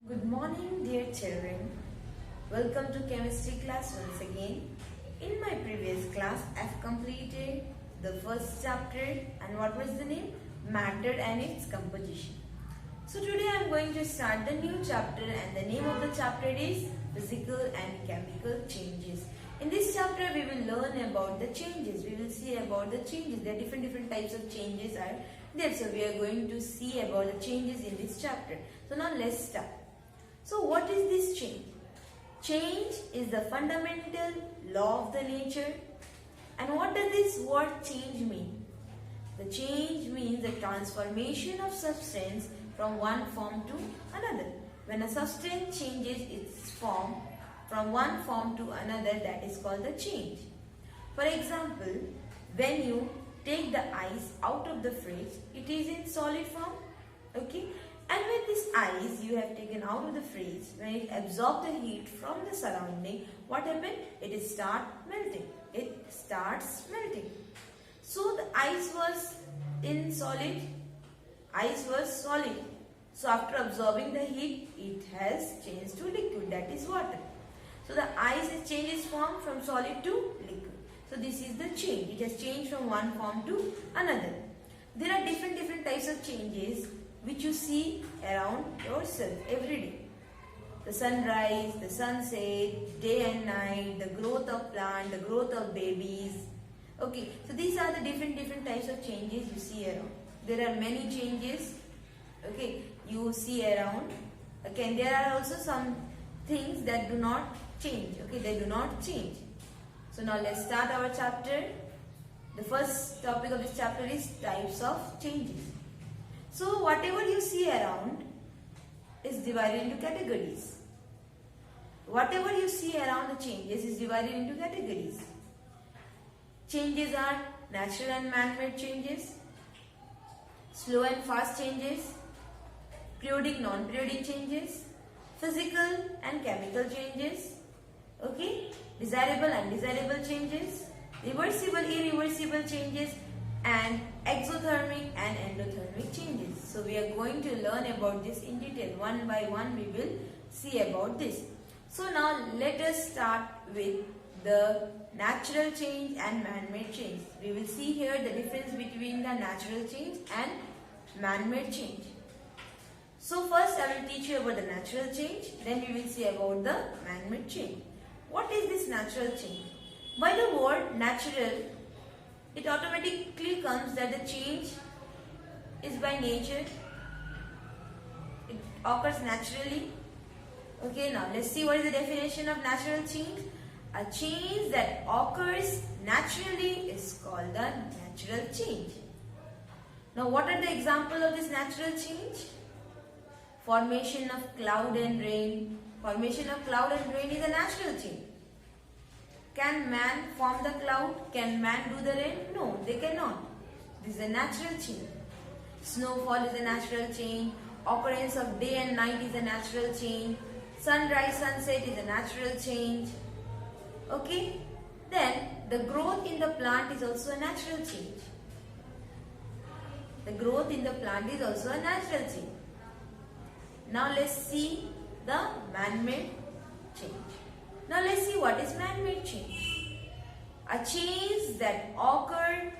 Good morning, dear children. Welcome to chemistry class once again. In my previous class, I've completed the first chapter, and what was the name? Matter and its composition. So today I'm going to start the new chapter, and the name of the chapter is Physical and Chemical Changes. In this chapter, we will learn about the changes. We will see about the changes. There are different types of changes are there. So we are going to see about the changes in this chapter. So now let's start. So what is this change? Change is the fundamental law of the nature. And what does this word change mean? The change means the transformation of substance from one form to another. When a substance changes its form from one form to another, that is called the change. For example, when you take the ice out of the fridge, it is in solid form. Okay? And when this ice you have taken out of the fridge, when it absorbs the heat from the surrounding, what happened? It starts melting. It starts melting. So the ice was in solid. Ice was solid. So after absorbing the heat, it has changed to liquid, that is water. So the ice has changed its form from solid to liquid. So this is the change. It has changed from one form to another. There are different types of changes which you see around yourself every day. The sunrise, the sunset, day and night, the growth of plant, the growth of babies. Okay, so these are the different types of changes you see around. There are many changes, okay, you see around. Okay, and there are also some things that do not change. Okay, they do not change. So now let's start our chapter. The first topic of this chapter is types of changes. So whatever you see around is divided into categories. Whatever you see around the changes is divided into categories. Changes are natural and man-made changes, slow and fast changes, periodic, non-periodic changes, physical and chemical changes, okay, desirable, undesirable changes, reversible, irreversible changes, and exothermic and endothermic changes. So we are going to learn about this in detail. One by one we will see about this. So now let us start with the natural change and man-made change. We will see here the difference between the natural change and man-made change. So first I will teach you about the natural change, then we will see about the man-made change. What is this natural change? By the word natural, it automatically comes that the change is by nature. It occurs naturally. Okay, now let's see what is the definition of natural change. A change that occurs naturally is called the natural change. Now what are the examples of this natural change? Formation of cloud and rain. Formation of cloud and rain is a natural change. Can man form the cloud? Can man do the rain? No, they cannot. This is a natural change. Snowfall is a natural change. Occurrence of day and night is a natural change. Sunrise, sunset is a natural change. Okay? Then the growth in the plant is also a natural change. The growth in the plant is also a natural change. Now let's see the man-made change. Now let's see what is man-made change. A change that occurred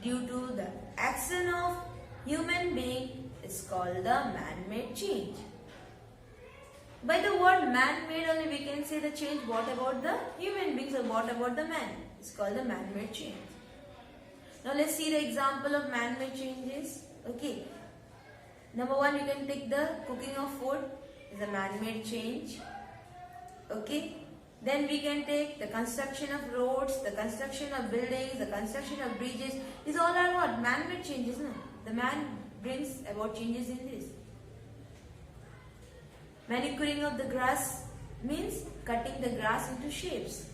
due to the action of human being is called the man-made change. By the word man-made only we can say the change brought about the human beings or brought about the man. It's called the man-made change. Now let's see the example of man-made changes. Okay. Number one, you can take the cooking of food is a man-made change. Okay. Then we can take the construction of roads, the construction of buildings, the construction of bridges. These all are what? Man-made changes. No? The man brings about changes in this. Manicuring of the grass means cutting the grass into shapes.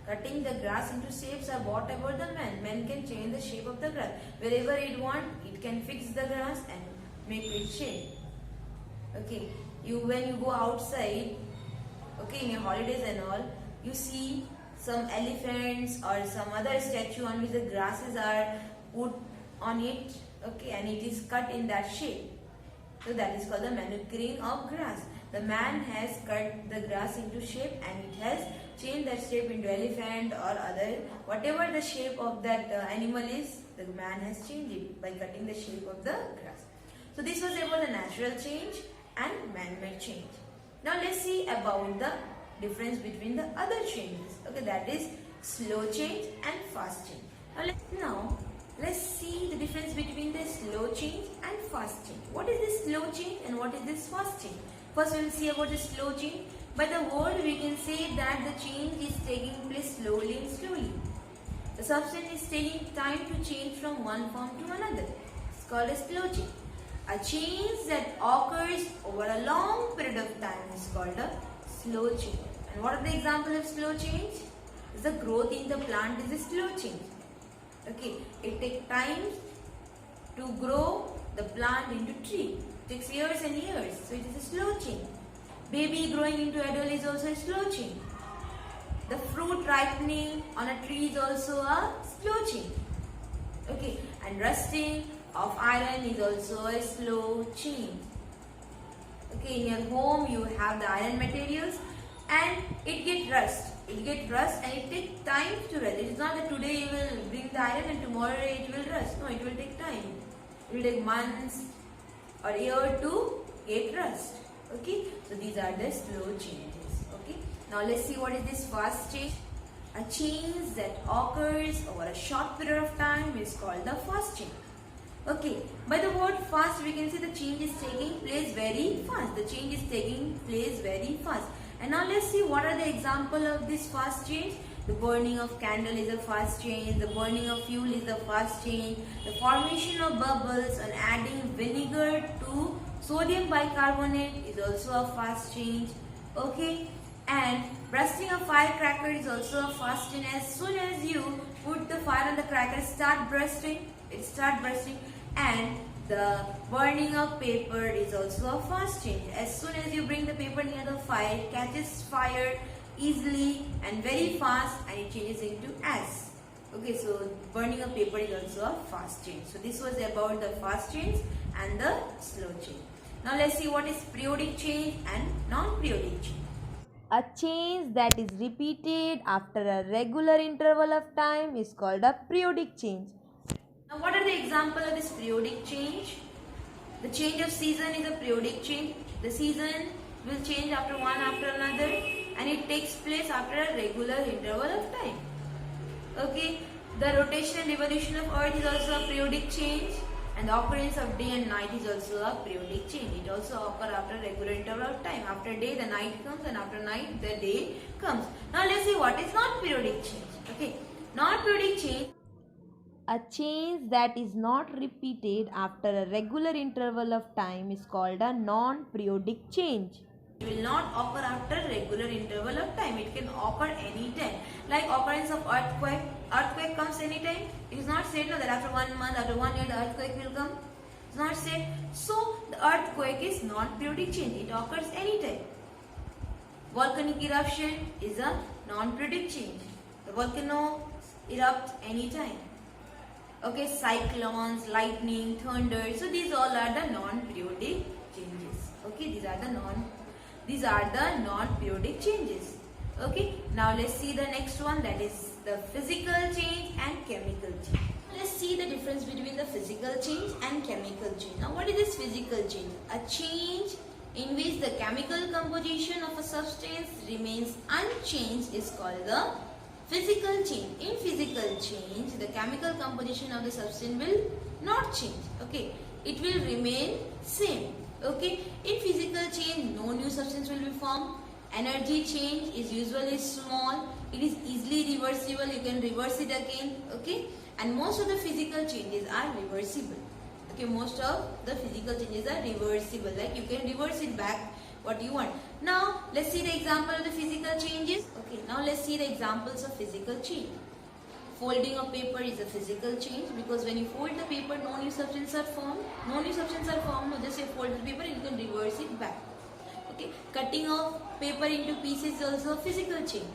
Cutting the grass into shapes are brought about the man. Man can change the shape of the grass. Wherever it wants, it can fix the grass and make it shape. Okay. When you go outside, okay, in your holidays and all, you see some elephants or some other statue on which the grasses are put on it, okay, and it is cut in that shape. So that is called the manucuring of grass. The man has cut the grass into shape and it has changed that shape into elephant or other, whatever the shape of that animal is, the man has changed it by cutting the shape of the grass. So this was about the natural change and man-made change. Now let's see about the difference between the other changes. Okay, that is slow change and fast change. Now let's see the difference between the slow change and fast change. What is this slow change and what is this fast change? First we will see about the slow change. By the word we can say that the change is taking place slowly and slowly. The substance is taking time to change from one form to another. It's called a slow change. A change that occurs over a long period of time is called a slow change. And what are the examples of slow change? The growth in the plant is a slow change. Okay, it takes time to grow the plant into tree. It takes years and years, so it is a slow change. Baby growing into adult is also a slow change. The fruit ripening on a tree is also a slow change. Okay, and rusting of iron is also a slow change. Okay, in your home you have the iron materials and it gets rust. It gets rust and it takes time to rust. It is not that today you will bring the iron and tomorrow it will rust. No, it will take time. It will take months or a year to get rust. Okay, so these are the slow changes. Okay, now let's see what is this fast change. A change that occurs over a short period of time is called the fast change. Okay, by the word fast we can say the change is taking place very fast. The change is taking place very fast. And now let's see what are the example of this fast change. The burning of candle is a fast change. The burning of fuel is a fast change. The formation of bubbles and adding vinegar to sodium bicarbonate is also a fast change. Okay, and bursting a firecracker is also a fast change. As soon as you put the fire on the cracker, start bursting. It start bursting. And the burning of paper is also a fast change. As soon as you bring the paper near the fire, it catches fire easily and very fast and it changes into ash. Okay, so burning of paper is also a fast change. So this was about the fast change and the slow change. Now let's see what is periodic change and non-periodic change. A change that is repeated after a regular interval of time is called a periodic change. Now what are the examples of this periodic change? The change of season is a periodic change. The season will change after one after another and it takes place after a regular interval of time. Okay, the rotation and revolution of earth is also a periodic change and the occurrence of day and night is also a periodic change. It also occurs after a regular interval of time. After day the night comes and after night the day comes. Now let's see what is non-periodic change. Okay, non-periodic change. A change that is not repeated after a regular interval of time is called a non-periodic change. It will not occur after regular interval of time. It can occur anytime. Like occurrence of earthquake. Earthquake comes anytime. It is not said no, that after 1 month, after 1 year the earthquake will come. It's not said. So the earthquake is non-periodic change. It occurs anytime. Volcanic eruption is a non-periodic change. The volcano erupts anytime. Okay, cyclones, lightning, thunder. So these all are the non-periodic changes. Okay, these are the non-periodic changes. Okay, now let's see the next one, that is the physical change and chemical change. Let's see the difference between the physical change and chemical change. Now what is this physical change? A change in which the chemical composition of a substance remains unchanged is called the physical change. In physical change, the chemical composition of the substance will not change. Okay, it will remain same. Okay, in physical change, no new substance will be formed. Energy change is usually small. It is easily reversible. You can reverse it again. Okay, and most of the physical changes are reversible. Okay, most of the physical changes are reversible. Like you can reverse it back what you want. Now let's see the example of the physical changes. Okay, now let's see the examples of physical change. Folding of paper is a physical change because when you fold the paper, no new substance are formed. No new substance are formed. No, just you fold the paper and you can reverse it back. Okay, cutting of paper into pieces is also a physical change.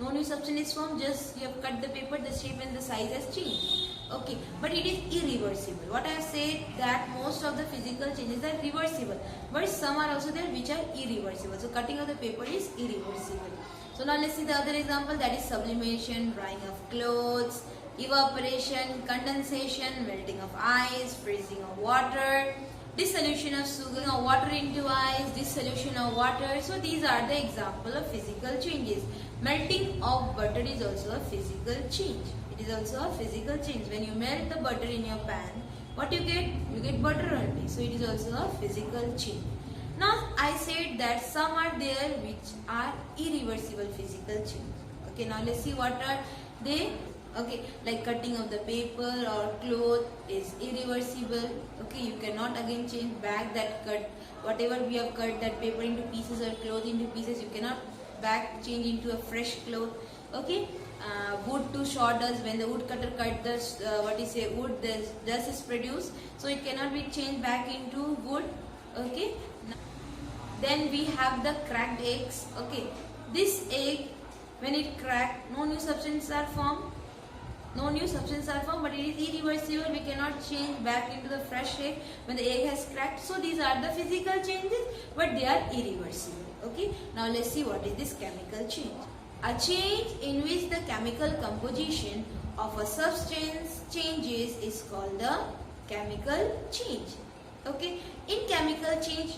No new substance is formed. Just you have cut the paper, the shape and the size has changed. Okay, but it is irreversible. What I have said that most of the physical changes are reversible, but some are also there which are irreversible. So cutting of the paper is irreversible. So now let's see the other example, that is sublimation, drying of clothes, evaporation, condensation, melting of ice, freezing of water, dissolution of sugar or water into ice, dissolution of water. So these are the example of physical changes. Melting of butter is also a physical change. It is also a physical change. When you melt the butter in your pan, what you get? You get butter only. So it is also a physical change. Now I said that some are there which are irreversible physical change. Okay, now let's see what are they. Okay, like cutting of the paper or cloth is irreversible. Okay, you cannot again change back that cut. Whatever we have cut that paper into pieces or cloth into pieces, you cannot back change into a fresh cloth. Okay, wood to sawdust, when the wood cutter cut the wood, the dust is produced, so it cannot be changed back into wood. Okay, then we have the cracked eggs. Okay, this egg, when it cracked, no new substances are formed. No new substances are formed, but it is irreversible. We cannot change back into the fresh egg when the egg has cracked. So these are the physical changes, but they are irreversible. Okay. Now let's see what is this chemical change. A change in which the chemical composition of a substance changes is called the chemical change. Okay. In chemical change,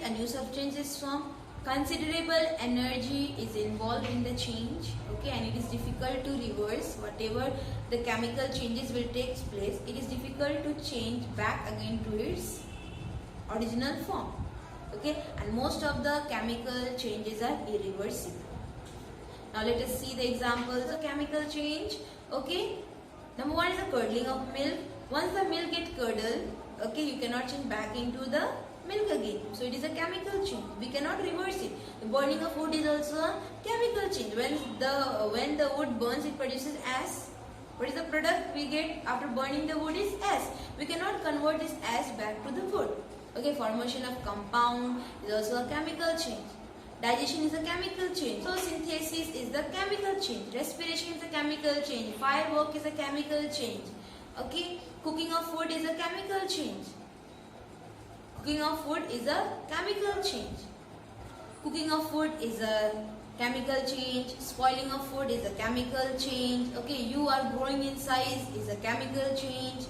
a new substance is formed. Considerable energy is involved in the change, okay, and it is difficult to reverse. Whatever the chemical changes will take place, it is difficult to change back again to its original form, okay, and most of the chemical changes are irreversible. Now let us see the examples of chemical change. Okay, number one is the curdling of milk. Once the milk gets curdled, okay, you cannot change back into the milk again. So it is a chemical change. We cannot reverse it. The burning of wood is also a chemical change. When the wood burns, it produces ash. What is the product we get after burning the wood is ash. We cannot convert this ash back to the wood. Okay, formation of compound is also a chemical change. Digestion is a chemical change. Photosynthesis is the chemical change. Respiration is a chemical change. Firework is a chemical change. Okay, cooking of food is a chemical change. Cooking of food is a chemical change. Cooking of food is a chemical change. Spoiling of food is a chemical change. Okay, you are growing in size is a chemical change.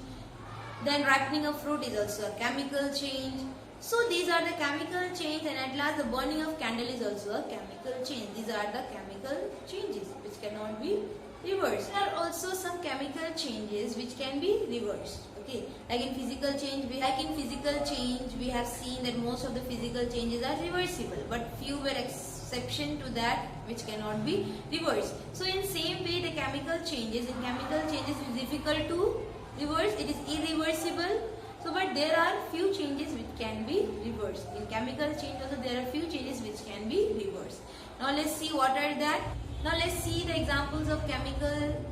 Then ripening of fruit is also a chemical change. So these are the chemical change, and at last the burning of candle is also a chemical change. These are the chemical changes which cannot be reversed. There are also some chemical changes which can be reversed. Okay, like in physical change, we have seen that most of the physical changes are reversible, but few were exception to that which cannot be reversed. So in same way, the chemical changes, it is difficult to reverse. It is irreversible. So, but there are few changes which can be reversed. In chemical change also there are few changes which can be reversed. Now let's see what are that. Now let's see the examples of chemical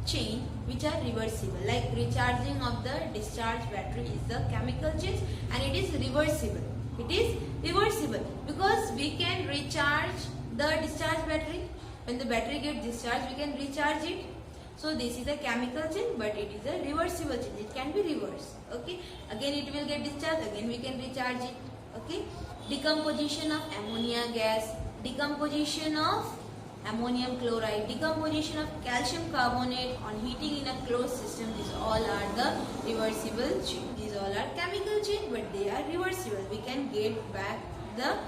change which are reversible, like recharging of the discharge battery is the chemical change, and it is reversible. It is reversible because we can recharge the discharge battery. When the battery gets discharged, we can recharge it. So this is a chemical change, but it is a reversible change. It can be reversed. Okay, again it will get discharged, again we can recharge it. Okay, decomposition of ammonia gas, decomposition of ammonium chloride, decomposition of calcium carbonate on heating in a closed system. These all are the reversible change. These all are chemical change, but they are reversible. We can get back the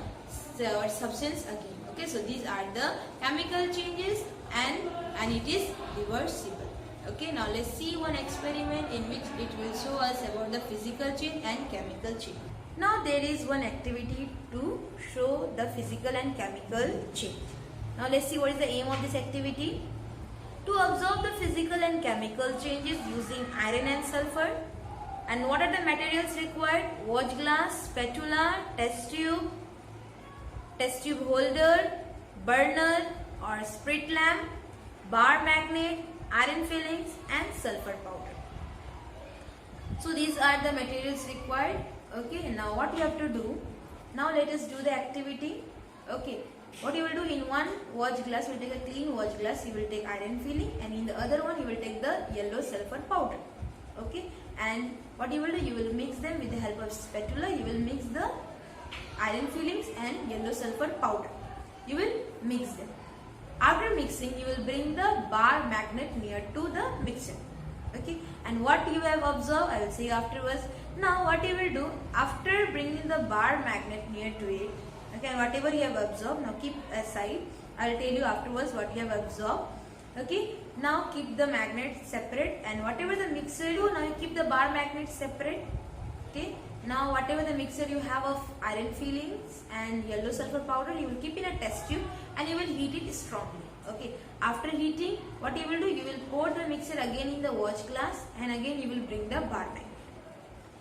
substance again. Okay, so these are the chemical changes, and it is reversible. Okay, now let's see one experiment in which it will show us about the physical change and chemical change. Now there is one activity to show the physical and chemical change. Now let's see what is the aim of this activity. To observe the physical and chemical changes using iron and sulfur. And what are the materials required? Watch glass, spatula, test tube holder, burner or spirit lamp, bar magnet, iron fillings and sulfur powder. So these are the materials required. Okay, now what you have to do? Now let us do the activity. Okay, what you will do, in one watch glass, you will take a clean watch glass, you will take iron filling, and in the other one you will take the yellow sulfur powder. Okay, and what you will do, you will mix them with the help of spatula. You will mix the iron fillings and yellow sulfur powder. You will mix them. After mixing, you will bring the bar magnet near to the mixture. Okay, and what you have observed, I will say afterwards. Now what you will do, after bringing the bar magnet near to it, okay, and whatever you have observed, now keep aside. I will tell you afterwards what you have observed. Okay, now keep the magnet separate, and whatever the mixture you do, now you keep the bar magnet separate. Okay, now whatever the mixture you have of iron fillings and yellow sulfur powder, you will keep in a test tube and you will heat it strongly. Okay, after heating, what you will do, you will pour the mixture again in the watch glass, and again you will bring the bar magnet.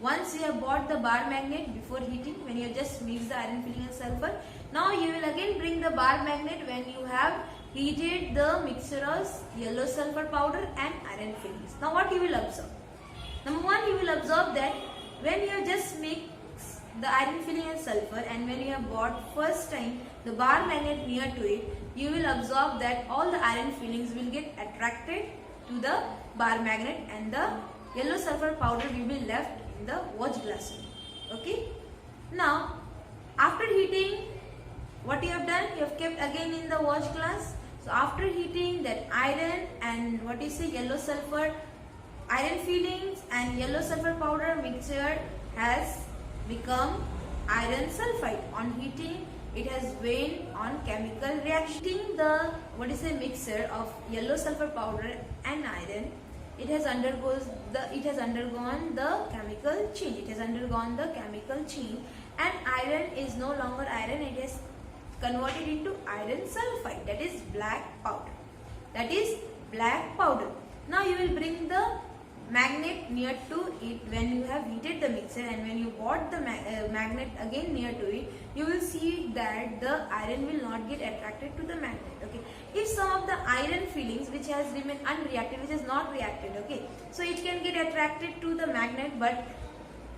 Once you have bought the bar magnet before heating, when you have just mixed the iron filling and sulfur, now you will again bring the bar magnet when you have heated the mixture of yellow sulfur powder and iron fillings. Now what you will observe? Number one, you will observe that when you have just mixed the iron filling and sulfur, and when you have bought first time the bar magnet near to it, you will observe that all the iron fillings will get attracted to the bar magnet and the yellow sulfur powder will be left in the watch glass. Okay. Now, after heating, what you have done? You have kept again in the watch glass. So, after heating, that iron and what you say, yellow sulfur, iron fillings and yellow sulfur powder mixture has become iron sulfide. On heating, it has went on chemical reaction. The what is a mixture of yellow sulfur powder and iron, it has undergone the chemical change. It has undergone the chemical change, and iron is no longer iron. It is converted into iron sulfide. That is black powder. That is black powder. Now you will bring the magnet near to it when you have heated the mixture, and when you brought the magnet again near to it, you will see that the iron will not get attracted to the magnet. Okay, if some of the iron fillings which has remained unreacted, which is not reacted, okay, so it can get attracted to the magnet, but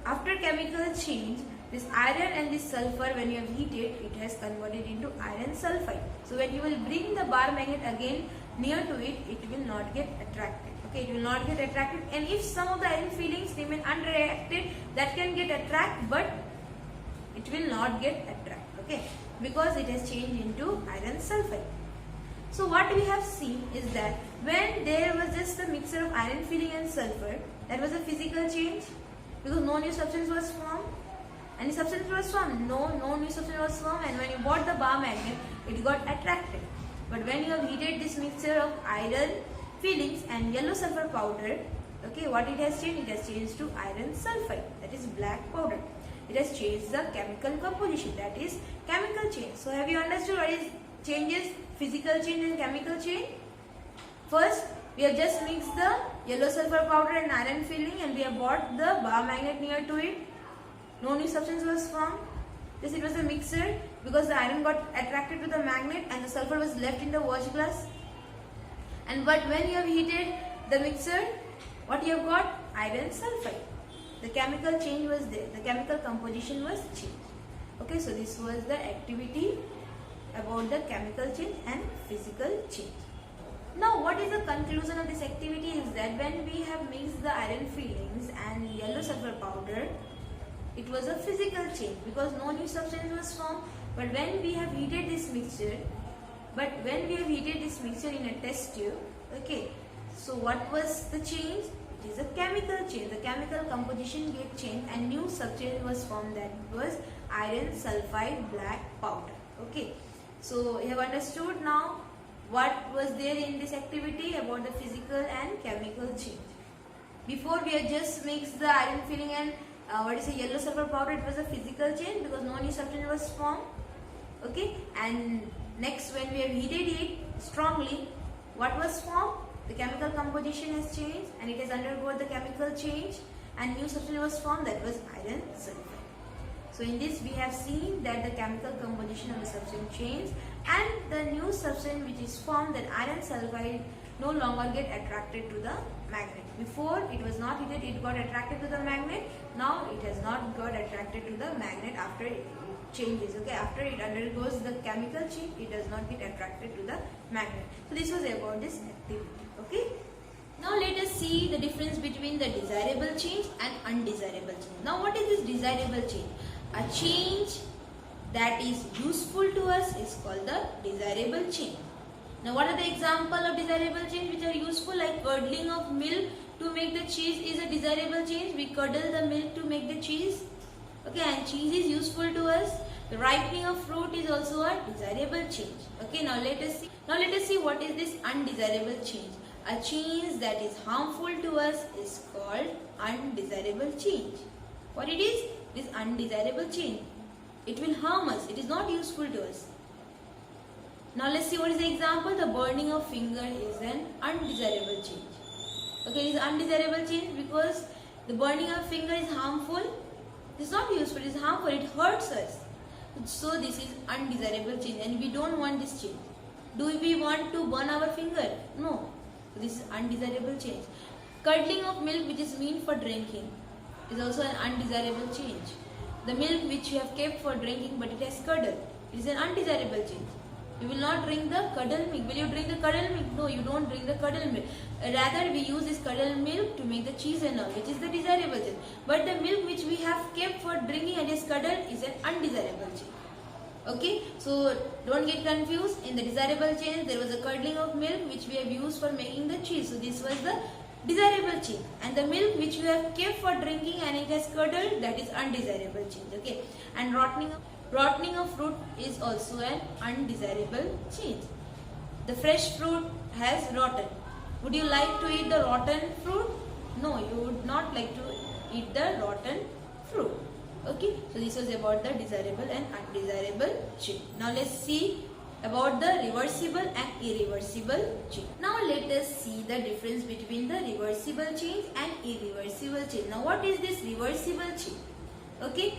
after chemical change, this iron and this sulfur, when you have heated, it has converted into iron sulfide. So when you will bring the bar magnet again near to it, it will not get attracted. Okay, it will not get attracted, and if some of the iron fillings remain unreacted, that can get attracted, but it will not get attracted. Okay, because it has changed into iron sulfide. So what we have seen is that when there was just a mixture of iron filling and sulfur, that was a physical change, because no new substance was formed. Any substance was formed? No new substance was formed, and when you bought the bar magnet, it got attracted. But when you have heated this mixture of iron fillings and yellow sulfur powder, okay, what it has changed? It has changed to iron sulfide, that is black powder. It has changed the chemical composition, that is chemical change. So have you understood what is changes, physical change and chemical change? First, we have just mixed the yellow sulfur powder and iron filling, and we have brought the bar magnet near to it. No new substance was formed. This it was a mixture, because the iron got attracted to the magnet and the sulfur was left in the watch glass. And but when you have heated the mixture, what you have got? Iron sulfide. The chemical change was there. The chemical composition was changed. Okay, so this was the activity about the chemical change and physical change. Now, what is the conclusion of this activity is that when we have mixed the iron fillings and yellow sulfur powder, it was a physical change because no new substance was formed. But when we have heated this mixture, in a test tube, okay, so what was the change? It is a chemical change. The chemical composition get changed and new substance was formed, that was iron sulfide black powder. Okay, so you have understood now what was there in this activity about the physical and chemical change. Before we had just mixed the iron filling and yellow sulfur powder, it was a physical change because no new substance was formed. Okay, and next when we have heated it strongly, what was formed? The chemical composition has changed and it has undergone the chemical change and new substance was formed, that was iron sulfide. So in this we have seen that the chemical composition of the substance changed and the new substance which is formed, that iron sulfide, no longer get attracted to the magnet. Before it was not heated, it got attracted to the magnet. now it has not got attracted to the magnet after it changes. Okay, after it undergoes the chemical change, it does not get attracted to the magnet. So this was about this activity. Okay. Now let us see the difference between the desirable change and undesirable change. Now what is this desirable change? A change that is useful to us is called the desirable change. Now what are the examples of desirable change which are useful? Like curdling of milk to make the cheese is a desirable change. We curdle the milk to make the cheese. Okay, and cheese is useful to us. The ripening of fruit is also a desirable change. Okay, now let us see. Now let us see what is this undesirable change. A change that is harmful to us is called undesirable change. What it is? This undesirable change. It will harm us. It is not useful to us. Now let's see what is the example. The burning of finger is an undesirable change. Okay, it is undesirable change because the burning of finger is harmful. It is not useful. It is harmful. It hurts us. So this is undesirable change, and we don't want this change. Do we want to burn our finger? No. This is undesirable change. Curdling of milk, which is meant for drinking, is also an undesirable change. The milk which you have kept for drinking but it has curdled, it is an undesirable change. You will not drink the curdled milk. Will you drink the curdled milk? No, you don't drink the curdled milk. Rather, we use this curdled milk to make the cheese and all, which is the desirable change. But the milk which we have kept for drinking and is curdled is an undesirable change. Okay, so don't get confused. In the desirable change, there was a curdling of milk which we have used for making the cheese. So this was the desirable change. And the milk which we have kept for drinking and it has curdled, that is undesirable change. Okay, and rotting of fruit is also an undesirable change. The fresh fruit has rotten. Would you like to eat the rotten fruit? No, you would not like to eat the rotten fruit. Okay, so this was about the desirable and undesirable change. Now let's see about the reversible and irreversible change. Now let us see the difference between the reversible change and irreversible change. Now what is this reversible change? Okay,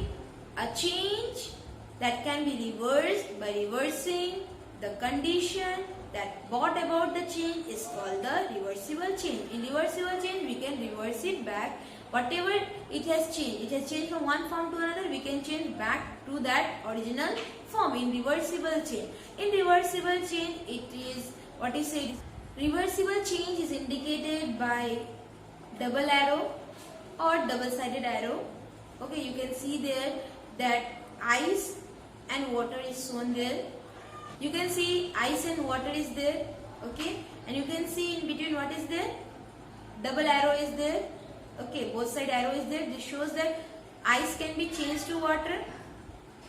a change that can be reversed by reversing the condition that brought about the change is called the reversible change. In reversible change, we can reverse it back. Whatever it has changed from one form to another, we can change back to that original form in reversible change. In reversible change, it is what is said. Reversible change is indicated by double arrow or double-sided arrow. Okay, you can see there that ice and water is shown there. You can see ice and water is there. Okay, and you can see in between what is there? Double arrow is there. Okay, both side arrow is there. This shows that ice can be changed to water.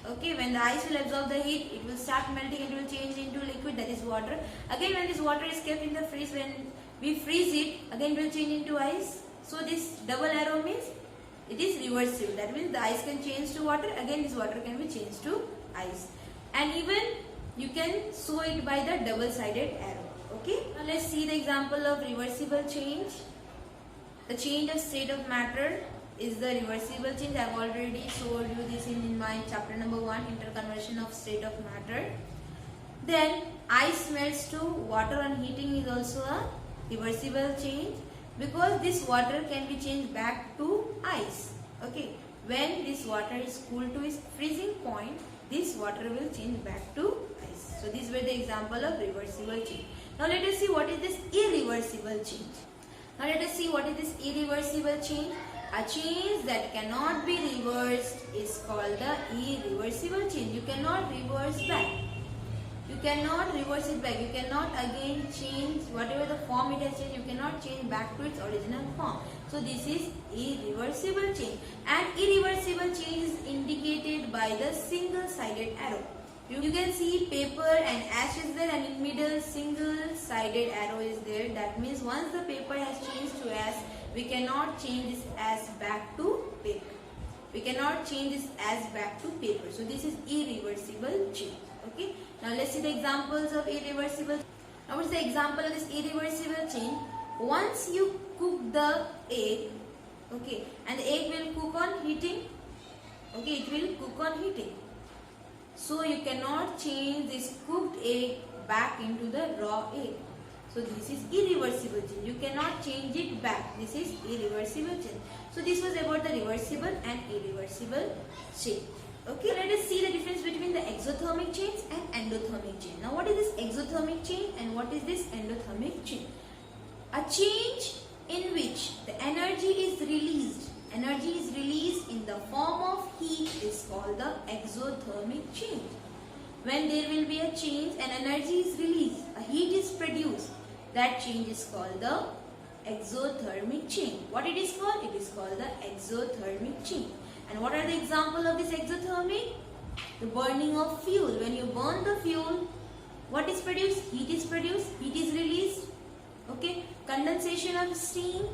Okay, when the ice will absorb the heat, it will start melting and it will change into liquid, that is water. Again, when this water is kept in the freeze, when we freeze it, again it will change into ice. So this double arrow means it is reversible. That means the ice can change to water. Again, this water can be changed to ice. And even you can show it by the double-sided arrow. Okay, now let's see the example of reversible change. The change of state of matter is the reversible change. I have already showed you this in my chapter number 1, interconversion of state of matter. Then ice melts to water on heating is also a reversible change, because this water can be changed back to ice. Okay, when this water is cooled to its freezing point, this water will change back to ice. So these were the example of reversible change. Now let us see what is this irreversible change. Now let us see what is this irreversible change. A change that cannot be reversed is called the irreversible change. You cannot reverse back. You cannot reverse it back. You cannot again change whatever the form it has changed. You cannot change back to its original form. So this is irreversible change. And irreversible change is indicated by the single-sided arrow. You can see paper and ash is there, and in middle single-sided arrow is there. That means once the paper has changed to ash, we cannot change this ash back to paper. We cannot change this ash back to paper. So this is irreversible change. Okay. Now let's see the examples of irreversible. Now what is the example of this irreversible change? Once you cook the egg, okay, and the egg will cook on heating. Okay, it will cook on heating. So you cannot change this cooked egg back into the raw egg. So this is irreversible change. You cannot change it back. This is irreversible change. So this was about the reversible and irreversible change. Okay, let us see the difference between the exothermic change and endothermic change. Now what is this exothermic change and what is this endothermic change? A change in which the energy is released in the form of heat is called the exothermic change. When there will be a change and energy is released, a heat is produced, that change is called the exothermic change. What it is called? It is called the exothermic change. And what are the examples of this exothermic? The burning of fuel. When you burn the fuel, what is produced? Heat is produced, heat is released. Okay, condensation of steam,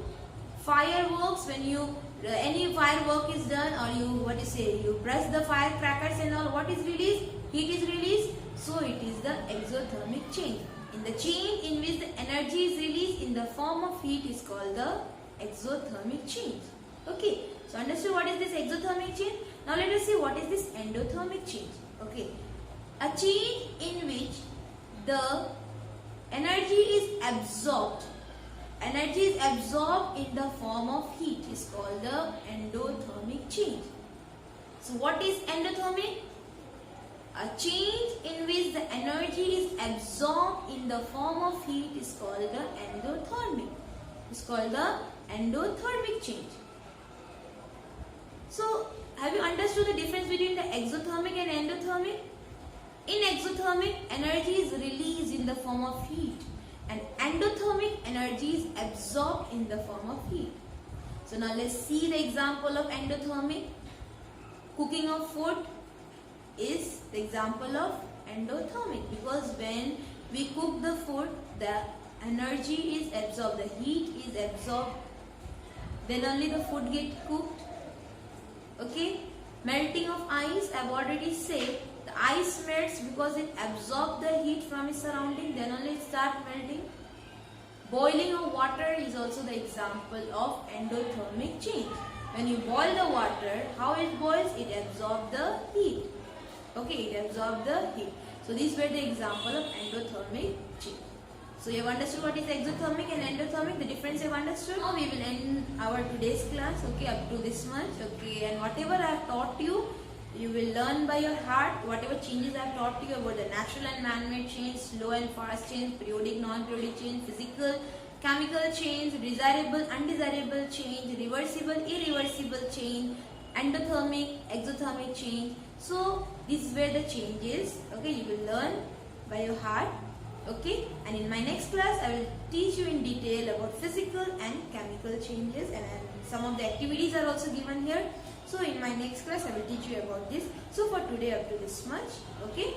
fireworks, when you any firework is done, or you press the firecrackers and all, what is released? Heat is released. So it is the exothermic change. In the chain in which the energy is released in the form of heat is called the exothermic change. Okay, so understood what is this exothermic change? Now let us see what is this endothermic change. Okay, a change in which the energy is absorbed in the form of heat is called the endothermic change. So what is endothermic? A change in which the energy is absorbed in the form of heat is called the endothermic. It's called the endothermic change. So have you understood the difference between the exothermic and endothermic? In exothermic, energy is released in the form of heat, and endothermic energy is absorbed in the form of heat. So now let's see the example of endothermic. Cooking of food is the example of endothermic, because when we cook the food, the energy is absorbed, the heat is absorbed, then only the food gets cooked. Okay, melting of ice, I've already said, the ice melts because it absorbs the heat from its surrounding, then only it starts melting. Boiling of water is also the example of endothermic change. When you boil the water, how it boils? It absorbs the heat. Okay, it absorbs the heat. So these were the example of endothermic change. So you have understood what is exothermic and endothermic, the difference you have understood. Now we will end our today's class, okay, up to this much, okay, and whatever I have taught you, you will learn by your heart. Whatever changes I have taught you about the natural and man-made change, slow and fast change, periodic, non-periodic change, physical, chemical change, desirable, undesirable change, reversible, irreversible change, endothermic, exothermic change. So these were the changes, okay, you will learn by your heart. Okay, and in my next class I will teach you in detail about physical and chemical changes, and some of the activities are also given here. So in my next class I will teach you about this. So for today up to this much. Okay.